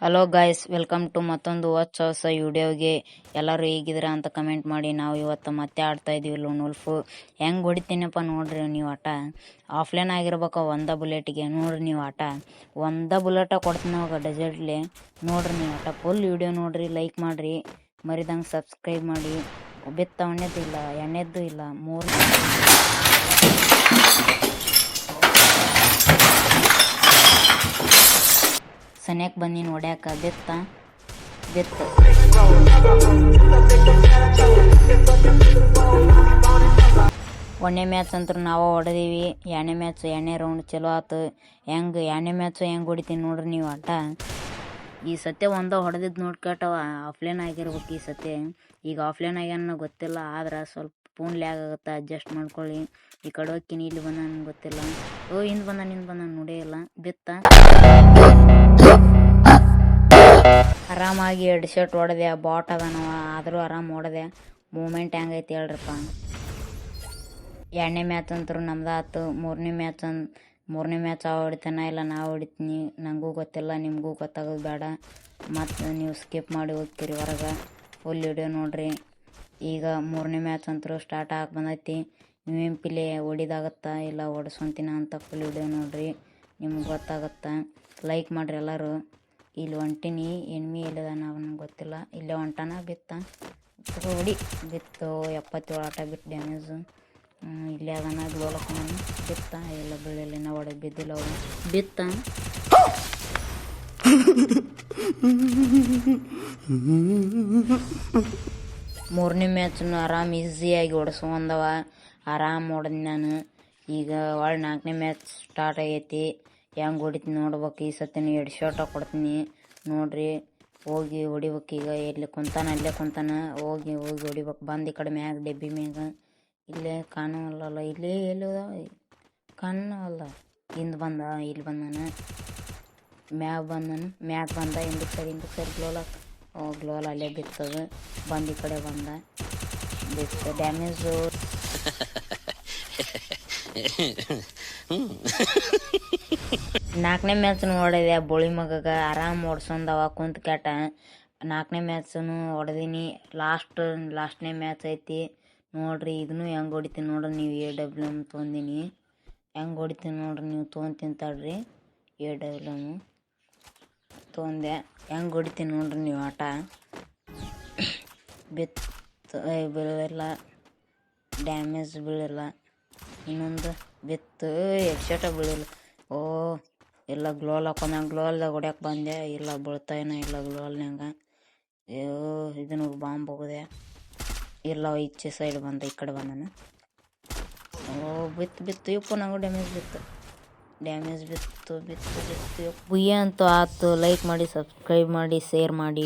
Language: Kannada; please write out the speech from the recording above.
ಹಲೋ ಗಾಯ್ಸ್, ವೆಲ್ಕಮ್ ಟು ಮತ್ತೊಂದು ಹೊಸ ವಿಡಿಯೋಗೆ. ಎಲ್ಲರೂ ಹೇಗಿದ್ದೀರಾ ಅಂತ ಕಮೆಂಟ್ ಮಾಡಿ. ನಾವು ಇವತ್ತು ಮತ್ತೆ ಆಡ್ತಾ ಇದೀವಿ ಲೋನ್ ವೋಲ್ಫ್. ಹೆಂಗೆ ಹೊಡಿತೀನಪ್ಪ ನೋಡ್ರಿ ನೀವು ಆಟ. ಆಫ್ಲೈನ್ ಆಗಿರ್ಬೇಕು ಒಂದ ಬುಲೆಟ್ಗೆ. ನೋಡ್ರಿ ನೀವು ಆಟ ಒಂದ ಬುಲೆಟ ಕೊಡ್ತೀನಿ ಅವಾಗ ಡೆಸರ್ಟ್ಲಿ. ನೋಡ್ರಿ ನೀವು ಆಟ ಫುಲ್ ವಿಡಿಯೋ ನೋಡ್ರಿ, ಲೈಕ್ ಮಾಡ್ರಿ, ಮರಿದಂಗೆ ಸಬ್ಸ್ಕ್ರೈಬ್ ಮಾಡಿ. ಬಿತ್ತ ಎಣ್ಣೆದ್ದು ಇಲ್ಲ, ಎಣ್ಣೆದ್ದು ಇಲ್ಲ, ಮೂರು ಸನ್ಯಾಕ್ ಬಂದಿನ ಹೊಡ್ಯಾಕ. ಬಿತ್ತ ಒಂದನೇ ಮ್ಯಾಚ್ ಅಂತೂ ನಾವು ಹೊಡೆದೀವಿ. ಎರಡನೇ ಮ್ಯಾಚ್ ಎರಡನೇ ರೌಂಡ್ ಚಲೋ ಆಯ್ತು. ಎರಡನೇ ಮ್ಯಾಚ್ ಹೆಂಗೆ ಹೊಡಿತೀನಿ ನೋಡ್ರಿ ನೀವು ಆಟ. ಈ ಸತಿ ಒಂದ ಹೊಡೆದಿದ್ದು ನೋಡ್ಕೊಟ್ಟವ. ಆಫ್ಲೈನ್ ಆಗಿರ್ಬೇಕು ಈ ಸತಿ. ಈಗ ಆಫ್ಲೈನ್ ಆಗ್ಯಾನ ಗೊತ್ತಿಲ್ಲ, ಆದ್ರೆ ಸ್ವಲ್ಪ ಫೋನ್ ಲ್ಯಾಗ್ ಆಗುತ್ತೆ, ಅಡ್ಜಸ್ಟ್ ಮಾಡ್ಕೊಳ್ಳಿ. ಈ ಕಡೆ ಹೋಗ್ತೀನಿ, ಇಲ್ಲಿ ಬಂದ ನನಗೆ ಗೊತ್ತಿಲ್ಲ. ಹಿಂದೆ ಬಂದ ನೋಡೇ ಇಲ್ಲ. ಬಿತ್ತ ಆರಾಮಾಗಿ 2 ಶರ್ಟ್ ಹೊಡೆದೆ. ಬಾಟ್ ಅದನವ, ಆದರೂ ಆರಾಮ್ ಹೊಡೆದೆ. ಮೂಮೆಂಟ್ ಹೆಂಗೈತಿ ಹೇಳ್ರಪ್ಪ. ಎರಡನೇ ಮ್ಯಾಚ್ ಅಂತೂ ನಮ್ದಾಯ್ತು. ಮೂರನೇ ಮ್ಯಾಚ್ ಹೊಡಿತಾನ ಇಲ್ಲ ನಾವು ಹೊಡಿತೀನಿ, ನನಗೂ ಗೊತ್ತಿಲ್ಲ, ನಿಮಗೂ ಗೊತ್ತಾಗೋದು ಬೇಡ. ಮತ್ತು ನೀವು ಸ್ಕಿಪ್ ಮಾಡಿ ಹೋಗ್ತೀರಿ ಹೊರಗೆ. ಫುಲ್ ವಿಡಿಯೋ ನೋಡ್ರಿ. ಈಗ ಮೂರನೇ ಮ್ಯಾಚ್ ಅಂತೂ ಸ್ಟಾರ್ಟ್ ಆಗಿ ಬಂದೈತಿ. ನೀವು ಪಿಲೆ ಹೊಡಿದಾಗತ್ತಾ ಇಲ್ಲ ಹೊಡ್ಸೊಂತೀನ ಅಂತ ಫುಲ್ ವಿಡಿಯೋ ನೋಡ್ರಿ, ನಿಮ್ಗೆ ಗೊತ್ತಾಗತ್ತಾ. ಲೈಕ್ ಮಾಡ್ರಿ ಎಲ್ಲರೂ. ಇಲ್ಲಿ ಹೊಂಟೀನಿ, ಎಣ್ಮಿ ಎಲ್ಲಿದ ನನಗೆ ಗೊತ್ತಿಲ್ಲ. ಇಲ್ಲೇ ಹೊಂಟಾನ. ಬಿತ್ತ ಹೊಡಿ. ಬಿತ್ತು 77 ಆಟ ಬಿಟ್ಟು ಡ್ಯಾಮೇಜು. ಇಲ್ಲೇ ಅದನ್ನ ಗ್ಲೋಲಕ್ಕೆ ನಾನು. ಬಿತ್ತ ಎಲ್ಲ ಬೀಳಿಲ್ಲ, ನಾವು ಹೊಡೆದು ಬಿದ್ದಿಲ್ಲ ಅವರು. ಬಿತ್ತ ಮೂರನೇ ಮ್ಯಾಚ್ನು ಆರಾಮ್ ಈಸಿಯಾಗಿ ಹೊಡೆಸ್ಕೊಂಡವ. ಆರಾಮ್ ಹೊಡೆದ್ ನಾನು. ಈಗ ಒಳ್ಳೆ 4ನೇ ಮ್ಯಾಚ್ ಸ್ಟಾರ್ಟ್ ಆಗೈತಿ. ಹೆಂಗೆ ಹೊಡಿತೀನಿ ನೋಡ್ಬೇಕು. ಈ ಸತಿ 2 ಶಾಟ್ ಕೊಡ್ತೀನಿ ನೋಡ್ರಿ. ಹೋಗಿ ಹೊಡಿಬೇಕು. ಈಗ ಎಲ್ಲಿ ಕುಂತಾನ ಅಲ್ಲೇ ಕುಂತಾನ. ಹೋಗಿ ಹೊಡಿಬೇಕು. ಬಂದು ಈ ಕಡೆ ಮ್ಯಾಗ ಡೆಬ್ಬಿ ಮ್ಯಾಗ. ಇಲ್ಲೇ ಕಾಣವಲ್ಲ. ಇಲ್ಲೇ ಎಲ್ಲಿ ಕಾಣವಲ್ಲ. ಹಿಂದೆ ಬಂದ, ಇಲ್ಲಿ ಬಂದಾನ, ಮ್ಯಾಗ ಬಂದ. ಹಿಂದಕ್ಕೆ ಸರಿ ಗ್ಲೋಲ ಅಲ್ಲೇ ಬಿತ್ತದ. ಬಂದು ಈ ಕಡೆ ಬಂದ, ಬಿತ್ತ ಡ್ಯಾಮೇಜು. ನಾಲ್ಕನೇ ಮ್ಯಾಚ್ ಹೊಡೆದೆ ಬೋಳಿ ಮಗಗ. ಆರಾಮ್ ಓಡ್ಸೊಂದವ ಕುಂತ್ ಕ್ಯಾಟ. 4ನೇ ಮ್ಯಾಚನು ಹೊಡೆದೀನಿ. ಲಾಸ್ಟ್ನೇ ಮ್ಯಾಚ್ ಐತಿ ನೋಡ್ರಿ. ಇದನ್ನು ಹೆಂಗೆ ಹೊಡಿತೀನಿ ನೋಡ್ರಿ ನೀವು. AWM ತೊಗೊಂಡಿನಿ. ಹೆಂಗೆ ಹೊಡಿತೀನಿ ನೋಡ್ರಿ ನೀವು. ತೊಗೊಂತೀನಿ ತಡ್ರಿ. AWM ತೊಗೊಂಡೆ. ಹೆಂಗೆ ಹೊಡಿತೀನಿ ನೋಡ್ರಿ ನೀವು ಆಟ. ಬೀಳಿಲ್ಲ, ಡ್ಯಾಮೇಜ್ ಬೀಳಿಲ್ಲ. ಇನ್ನೊಂದು ಬಿತ್ತು, ಹೆಡ್ಶಾಟ ಬೀಳಿಲ್ಲ. ಇಲ್ಲ ಗ್ಲೋಲ್ ಹಾಕೊಂಡ. ಗ್ಲೋಲ್ದಾಗ ಹೊಡ್ಯಾಕೆ ಬಂದೆ, ಇಲ್ಲ ಬೀಳ್ತಾಯಿನ ಇಲ್ಲ ಗ್ಲೋಲ್ನಾಗ. ಇದನ್ನು ಬಾಂಬ್ ಹೋಗಿದೆ. ಇಲ್ಲ ಈಚೆ ಸೈಡ್ ಬಂದ, ಈ ಕಡೆ ಬಂದನ. ಬಿತ್ತು ಯಪ್ಪು. ನಂಗೂ ಡ್ಯಾಮೇಜ್ ಬಿತ್ತು. ಬುಯ್ಯ ಅಂತೂ ಆಯ್ತು. ಲೈಕ್ ಮಾಡಿ, ಸಬ್ಸ್ಕ್ರೈಬ್ ಮಾಡಿ, ಶೇರ್ ಮಾಡಿ.